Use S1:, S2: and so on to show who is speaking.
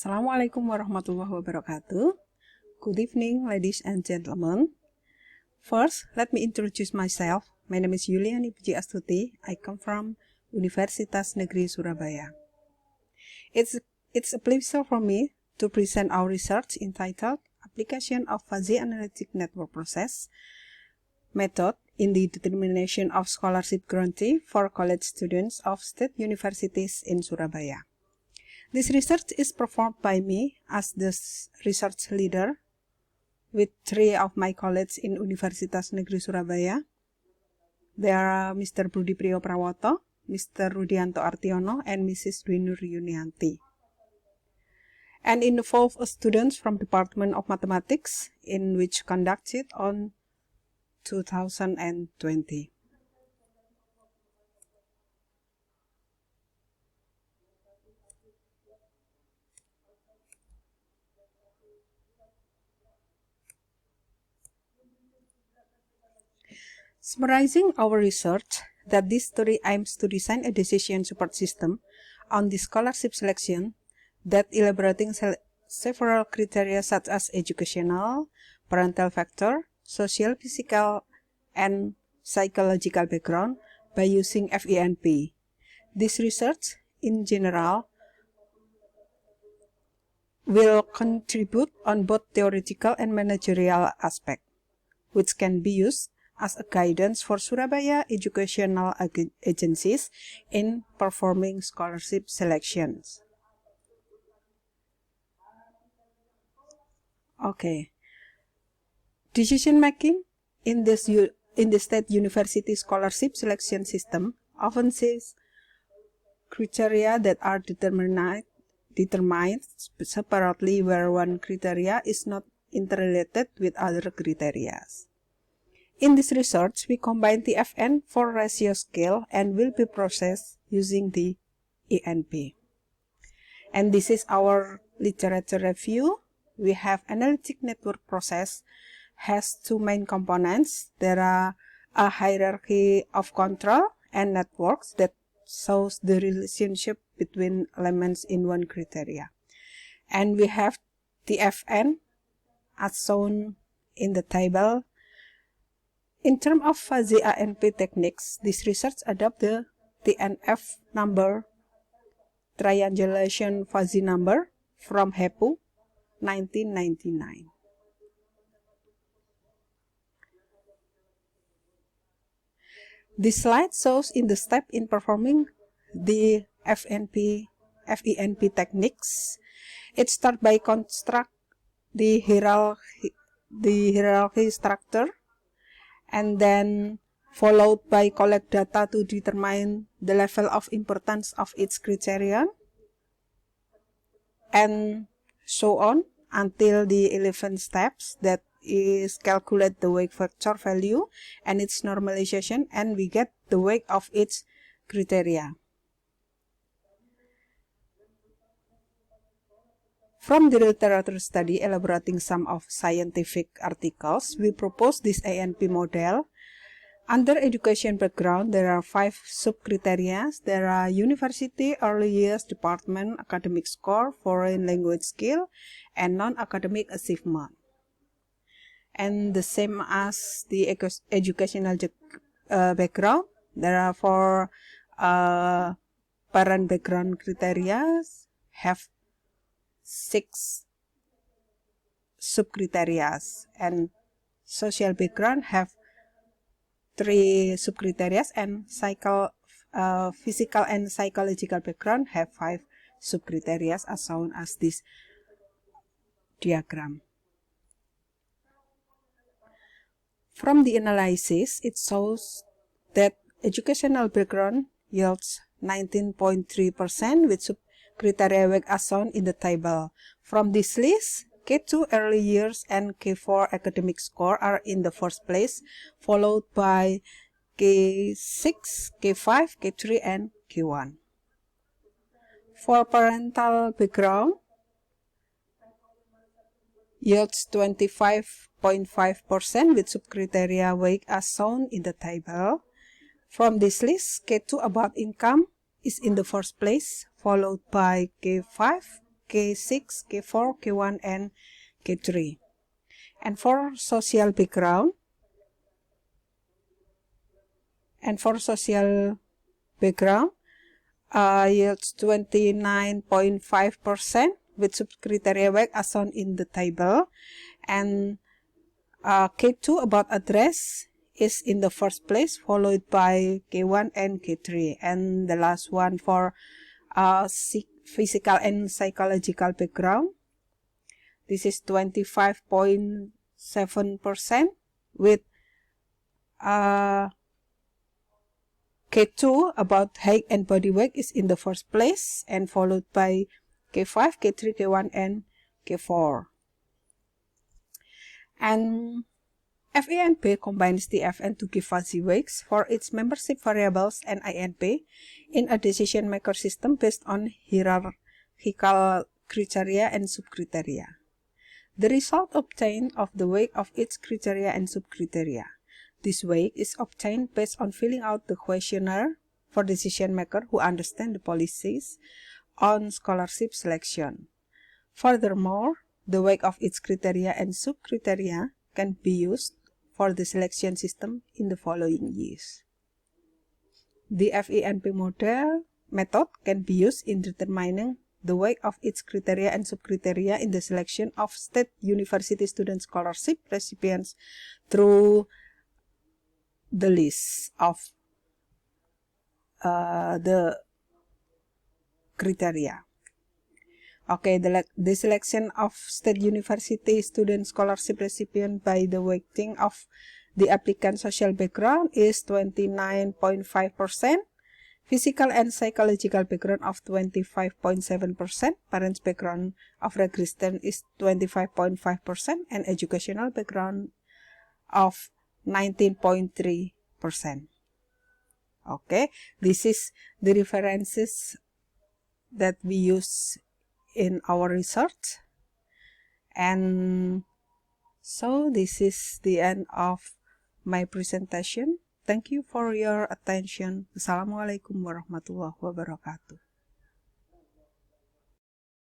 S1: Assalamualaikum warahmatullahi wabarakatuh. Good evening, ladies and gentlemen. First, let me introduce myself. My name is Yuliani Puji Astuti. I come from Universitas Negeri Surabaya. It's a pleasure for me to present our research entitled Application of Fuzzy Analytic Network Process Method in the Determination of Scholarship Grantee for College Students of State Universities in Surabaya. This research is performed by me as the research leader with 3 of my colleagues in Universitas Negeri Surabaya. They are Mr. Budi Priyo Prawoto, Mr. Rudianto Artiono, and Mrs. Dwi Nur Yunianti. And involve students from Department of Mathematics, in which conducted on 2020. Summarizing our research, that this study aims to design a decision support system on the scholarship selection that elaborating several criteria such as educational, parental factor, social, physical, and psychological background by using FENP. This research, in general, will contribute on both theoretical and managerial aspects, which can be used as a guidance for Surabaya educational agencies in performing scholarship selections. Okay. Decision making in the state university scholarship selection system often sees criteria that are determined separately, where one criteria is not interrelated with other criteria. In this research, we combine the FN for ratio scale and will be processed using the ENP. And this is our literature review. We have analytic network process has 2 main components. There are a hierarchy of control and networks that shows the relationship between elements in one criteria. And we have the FN as shown in the table. In terms of fuzzy ANP techniques, this research adopts the TNF number, triangulation fuzzy number, from HEPU 1999. This slide shows in the step in performing the FENP techniques. It starts by construct the hierarchy structure, and then followed by collect data to determine the level of importance of each criterion, and so on until the 11 steps, that is calculate the weight factor value and its normalization, and we get the weight of each criteria. From the literature study elaborating some of scientific articles, we propose this ANP model. Under education background, there are 5 sub-criteria. There are university, early years, department, academic score, foreign language skill, and non-academic achievement. And the same as the educational background, there are 4 parent background criteria, have 6 sub-criteria, and social background have 3 sub-criteria, and physical and psychological background have 5 sub-criteria as shown as this diagram. From the analysis, it shows that educational background yields 19.3% with sub-criteria weight as shown in the table. From this list, K2 early years and K4 academic score are in the first place, followed by K6, K5, K3, and K1. For parental background, yields 25.5% with sub-criteria weight as shown in the table. From this list, K2 about income is in the first place, followed by K5, K6, K4, K1, and K3. And for social background, yields 29.5% with subcriteria weight as shown in the table. And K2 about address is in the first place, followed by K1 and K3. And the last one for physical and psychological background, this is 25.7% with K2 about height and body weight is in the first place, and followed by K5, K3, K1, and K4. And FENP combines the FN to give fuzzy weights for its membership variables and INP in a decision-maker system based on hierarchical criteria and subcriteria. The result obtained of the weight of each criteria and subcriteria. This weight is obtained based on filling out the questionnaire for decision-maker who understand the policies on scholarship selection. Furthermore, the weight of each criteria and subcriteria can be used for the selection system in the following years. The FENP method can be used in determining the weight of each criteria and subcriteria in the selection of state university student scholarship recipients through the list of the criteria. Okay, the selection of state university student scholarship recipient by the weighting of the applicant social background is 29.5%, physical and psychological background of 25.7%, parents background of registrant is 25.5%, and educational background of 19.3%. Okay, this is the references that we use in our research. And so this is the end of my presentation. Thank you for your attention. Assalamualaikum warahmatullahi wabarakatuh.